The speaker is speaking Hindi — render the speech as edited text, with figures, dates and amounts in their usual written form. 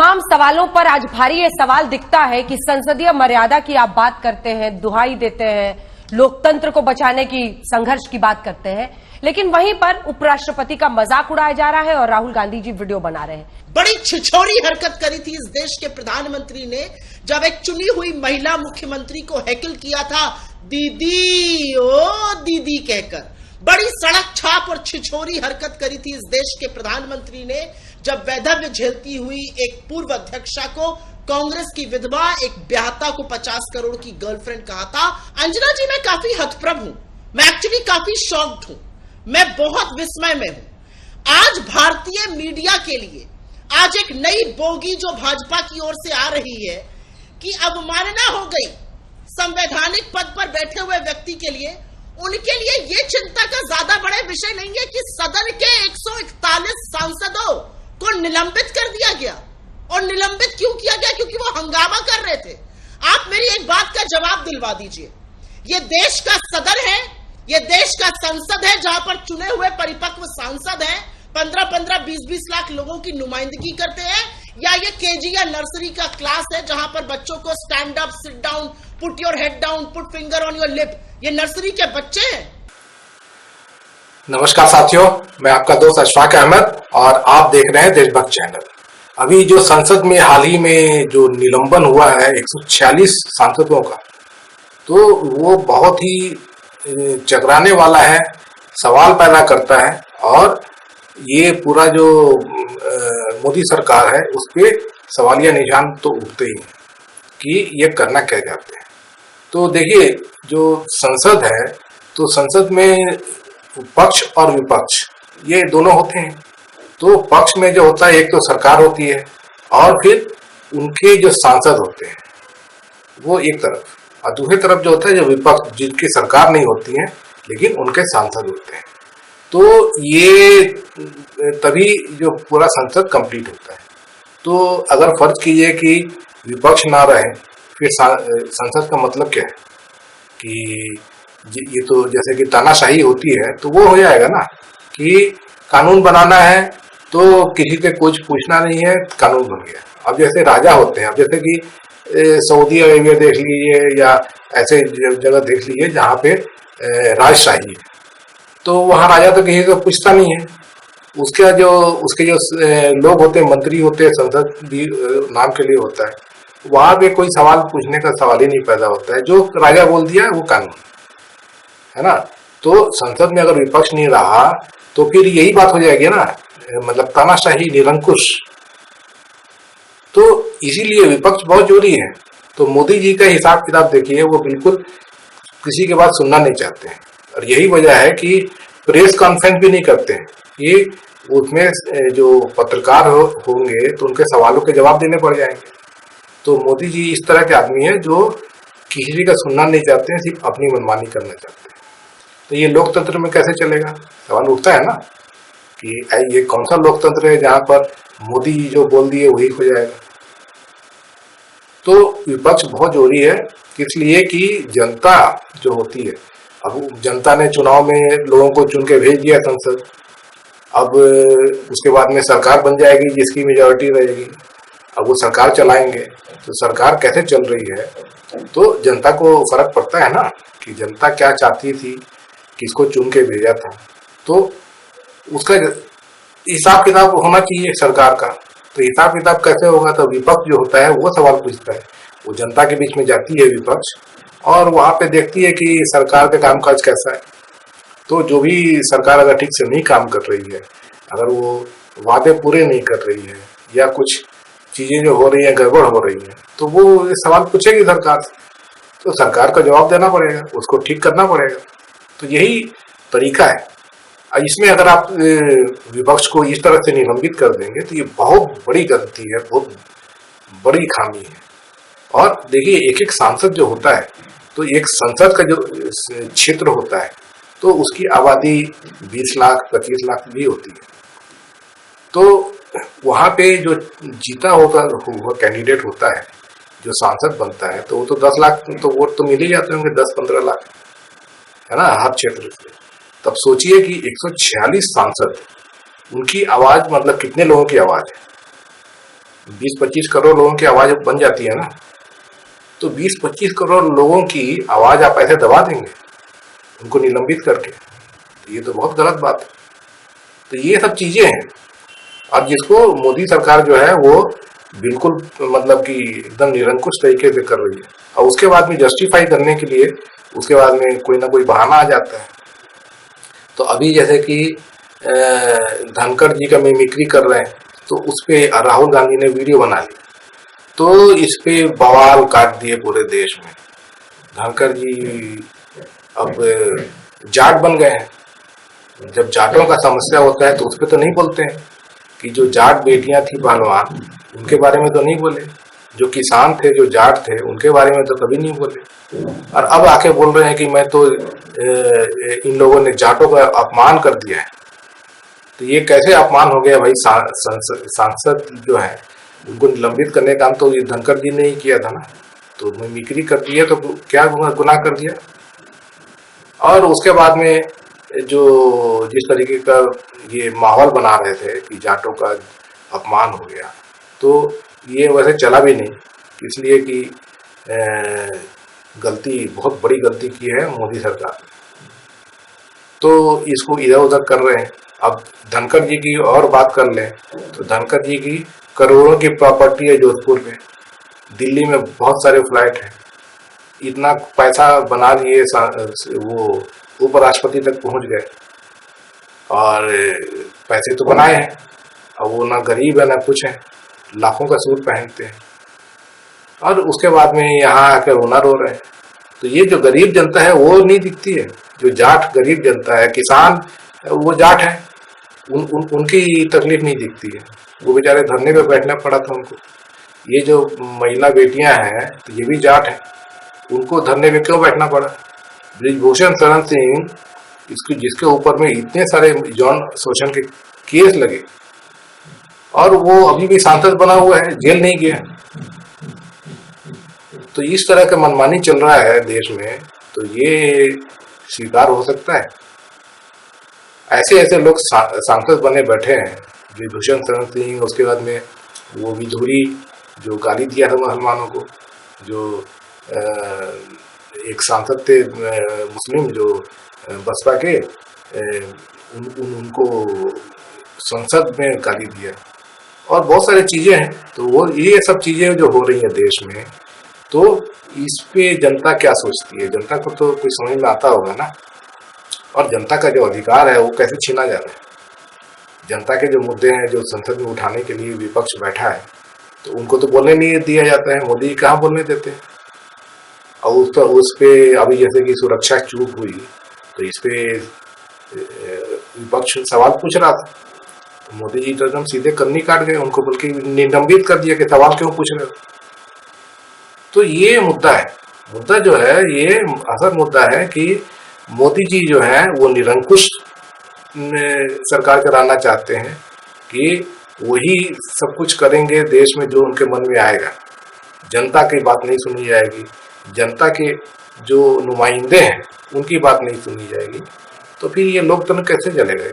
तमाम सवालों पर आज भारी ये सवाल दिखता है कि संसदीय मर्यादा की आप बात करते हैं, दुहाई देते हैं, लोकतंत्र को बचाने की संघर्ष की बात करते हैं, लेकिन वहीं पर उपराष्ट्रपति का मजाक उड़ाया जा रहा है और राहुल गांधी जी वीडियो बना रहे हैं। बड़ी छिछोरी हरकत करी थी इस देश के प्रधानमंत्री ने जब एक चुनी हुई महिला मुख्यमंत्री को हैकल किया था, दीदी ओ दीदी कहकर। बड़ी सड़क छाप और छिछोरी हरकत करी थी इस देश के प्रधानमंत्री ने जब वैधव्य झेलती हुई एक पूर्व अध्यक्षा को कांग्रेस की विधवा एक ब्याहता को 50 करोड़ की गर्लफ्रेंड कहा था। अंजना जी, मैं काफी हतप्रभ हूं, मैं एक्चुअली काफी शॉक्ड हूं, मैं बहुत विस्मय में हूं। आज भारतीय मीडिया के लिए आज एक नई बोगी जो भाजपा की ओर से आ रही है कि अवमानना हो गई संवैधानिक पद पर बैठे हुए व्यक्ति के लिए। उनके लिए ये चिंता का ज्यादा बड़ा विषय नहीं है कि सदन के 141 सांसदों को निलंबित कर दिया गया। और निलंबित क्यों किया गया? क्योंकि वो हंगामा कर रहे थे। आप मेरी एक बात का जवाब दिलवा दीजिए, ये देश का सदन है, ये देश का संसद है जहां पर चुने हुए परिपक्व सांसद हैं, 15-15, 20-20 लाख लोगों की नुमाइंदगी करते हैं, या ये केजी या नर्सरी का क्लास है जहां पर बच्चों को stand up, sit down, put your head down, put finger on your lip, ये नर्सरी के बच्चे हैं। नमस्कार साथियों, मैं आपका दोस्त अशफाक अहमद और आप देख रहे हैं देशभक्त चैनल। अभी जो संसद में हाल ही में जो निलंबन हुआ है 146 सांसदों का, तो वो बहुत ही चकराने वाला है, सवाल पैदा करता है और ये पूरा जो मोदी सरकार है उस पर सवालिया निशान तो उठते ही हैं कि ये करना क्या चाहते हैं। तो देखिए, जो संसद है तो संसद में पक्ष और विपक्ष ये दोनों होते हैं। तो पक्ष में जो होता है एक तो सरकार होती है और फिर उनके जो सांसद होते हैं वो एक तरफ, और दूसरी तरफ जो होता है जो विपक्ष जिनकी सरकार नहीं होती है लेकिन उनके सांसद होते हैं। तो ये तभी जो पूरा संसद कंप्लीट होता है। तो अगर फर्ज कीजिए कि विपक्ष ना रहे फिर संसद का मतलब क्या है कि ये तो जैसे कि तानाशाही होती है, तो वो हो जाएगा ना कि कानून बनाना है तो किसी से कुछ पूछना नहीं है, कानून बन गया। अब जैसे राजा होते हैं, अब जैसे कि सऊदी अरेबिया देख लीजिए या ऐसे जगह देख लीजिए जहाँ पे राजशाही है, तो वहाँ राजा तो किसी को पूछता नहीं है। उसके जो लोग होते हैं, मंत्री होते हैं, संसद भी नाम के लिए होता है, वहां पे कोई सवाल पूछने का सवाल ही नहीं पैदा होता है। जो राजा बोल दिया वो कानून है ना। तो संसद में अगर विपक्ष नहीं रहा तो फिर यही बात हो जाएगी ना, मतलब तानाशाही, निरंकुश। तो इसीलिए विपक्ष बहुत जरूरी है। तो मोदी जी का हिसाब किताब देखिए, वो बिल्कुल किसी की बात सुनना नहीं चाहते हैं और यही वजह है कि प्रेस कॉन्फ्रेंस भी नहीं करते हैं। ये उसमें जो पत्रकार होंगे तो उनके सवालों के जवाब देने पड़ जाएंगे। तो मोदी जी इस तरह के आदमी है जो किसी का सुनना नहीं चाहते हैं, सिर्फ अपनी मनमानी करना चाहते हैं। तो ये लोकतंत्र में कैसे चलेगा? सवाल उठता है ना कि ये कौन सा लोकतंत्र है जहां पर मोदी जी जो बोल दिए वही हो जाएगा। तो विपक्ष बहुत जरूरी है, इसलिए कि जनता जो होती है, अब जनता ने चुनाव में लोगों को चुन के भेज दिया संसद, अब उसके बाद में सरकार बन जाएगी जिसकी मेजॉरिटी रहेगी, अब वो सरकार चलाएंगे। तो सरकार कैसे चल रही है तो जनता को फर्क पड़ता है ना कि जनता क्या चाहती थी, किसको चुन के भेजा था। तो उसका हिसाब किताब होना चाहिए सरकार का। तो हिसाब किताब कैसे होगा? तो विपक्ष जो होता है वो सवाल पूछता है, वो जनता के बीच में जाती है विपक्ष और वहां पे देखती है कि सरकार का कामकाज कैसा है। तो जो भी सरकार अगर ठीक से नहीं काम कर रही है, अगर वो वादे पूरे नहीं कर रही है या कुछ चीजें जो हो रही है गड़बड़ हो रही है, तो वो ये सवाल पूछेगी सरकार से। तो सरकार का जवाब देना पड़ेगा, उसको ठीक करना पड़ेगा। तो यही तरीका है। इसमें अगर आप विपक्ष को इस तरह से निलंबित कर देंगे तो ये बहुत बड़ी गलती है, बहुत बड़ी खामी है। और देखिए, एक एक सांसद जो होता है, तो एक संसद का जो क्षेत्र होता है तो उसकी आबादी 20 लाख 25 लाख भी होती है। तो वहां पे जो जीता होगा कैंडिडेट होता है, जो सांसद बनता है, तो वो तो 10 लाख तो वोट तो मिल ही जाते होंगे, 10-15 लाख है ना हर क्षेत्र से। तब सोचिए कि 146 सांसद, उनकी आवाज मतलब कितने लोगों की आवाज है। 20-25 करोड़ लोगों की आवाज बन जाती है ना, तो 20-25 करोड़ लोगों की आवाज आप ऐसे दबा देंगे उनको निलंबित करके, तो ये तो बहुत गलत बात है। तो ये सब चीजें हैं, और जिसको मोदी सरकार जो है वो बिल्कुल मतलब कि एकदम निरंकुश तरीके से कर रही है, और उसके बाद में जस्टिफाई करने के लिए उसके बाद में कोई ना कोई बहाना आ जाता है। तो अभी जैसे कि धनखड़ जी का मिमिक्री कर रहे हैं, तो उस पे राहुल गांधी ने वीडियो बना ली, तो इस पे बवाल काट दिए पूरे देश में। धनखड़ जी अब जाट बन गए हैं। जब जाटों का समस्या होता है तो उस पर तो नहीं बोलते हैं कि जो जाट बेटियां थी पहलवान, उनके बारे में तो नहीं बोले, जो किसान थे जो जाट थे उनके बारे में तो कभी नहीं बोले, और अब आके बोल रहे हैं कि मैं तो इन लोगों ने जाटों का अपमान कर दिया है। तो ये कैसे अपमान हो गया भाई? सांसद जो है उनको निलंबित करने का काम तो ये धनखड़ जी ने ही किया था ना, तो मिमिक्री कर दी है तो क्या गुनाह कर दिया? और उसके बाद में जो जिस तरीके का ये माहौल बना रहे थे कि जाटों का अपमान हो गया, तो ये वैसे चला भी नहीं, इसलिए कि गलती, बहुत बड़ी गलती की है मोदी सरकार, तो इसको इधर उधर कर रहे हैं। अब धनखड़ जी की और बात कर लें तो धनखड़ जी की करोड़ों की प्रॉपर्टी है जोधपुर में, दिल्ली में बहुत सारे फ्लैट हैं, इतना पैसा बना लिए, वो उपराष्ट्रपति तक पहुंच गए, और पैसे तो बनाए हैं, अब वो ना गरीब है ना कुछ है, लाखों का सूट पहनते हैं, और उसके बाद में यहाँ आकर रोना रो रहे हैं। तो ये जो गरीब जनता है वो नहीं दिखती है, जो जाट गरीब जनता है, किसान वो जाट है, उनकी तकलीफ नहीं दिखती है, वो बेचारे धरने पे बैठना पड़ा था उनको। ये जो महिला बेटियां हैं तो ये भी जाट है, उनको धरने पे क्यों बैठना पड़ा? ब्रिजभूषण शरण सिंह, जिसके ऊपर में इतने सारे यौन शोषण के केस लगे, और वो अभी भी सांसद बना हुआ है, जेल नहीं गया। तो इस तरह का मनमानी चल रहा है देश में, तो ये स्वीकार हो सकता है? ऐसे ऐसे लोग सांसद बने बैठे हैं, ब्रिजभूषण शरण सिंह, उसके बाद में वो विधुरी जो गाली दिया था मुसलमानों को, जो एक सांसद थे मुस्लिम जो बसपा के, उनको संसद में गाली दिया, और बहुत सारी चीजें हैं। तो वो ये सब चीजें जो हो रही हैं देश में, तो इस पे जनता क्या सोचती है? जनता को तो कुछ समझ में आता होगा ना, और जनता का जो अधिकार है वो कैसे छीना जा रहा है? जनता के जो मुद्दे हैं जो संसद में उठाने के लिए विपक्ष बैठा है, तो उनको तो बोलने नहीं दिया जाता है, मोदी कहाँ बोलने देते हैं। और उस पे अभी जैसे कि सुरक्षा चूक हुई, तो इस पे विपक्ष सवाल पूछ रहा था, तो मोदी जी तो एकदम सीधे कन्नी काट गए, उनको बल्कि निलंबित कर दिया कि सवाल क्यों पूछ रहे हो। तो ये मुद्दा है, मुद्दा जो है ये असल मुद्दा है कि मोदी जी जो है वो निरंकुश सरकार कराना चाहते हैं, कि वही सब कुछ करेंगे देश में जो उनके मन में आएगा, जनता की बात नहीं सुनी जाएगी, जनता के जो नुमाइंदे हैं उनकी बात नहीं सुनी जाएगी, तो फिर ये लोकतंत्र कैसे चलेगा?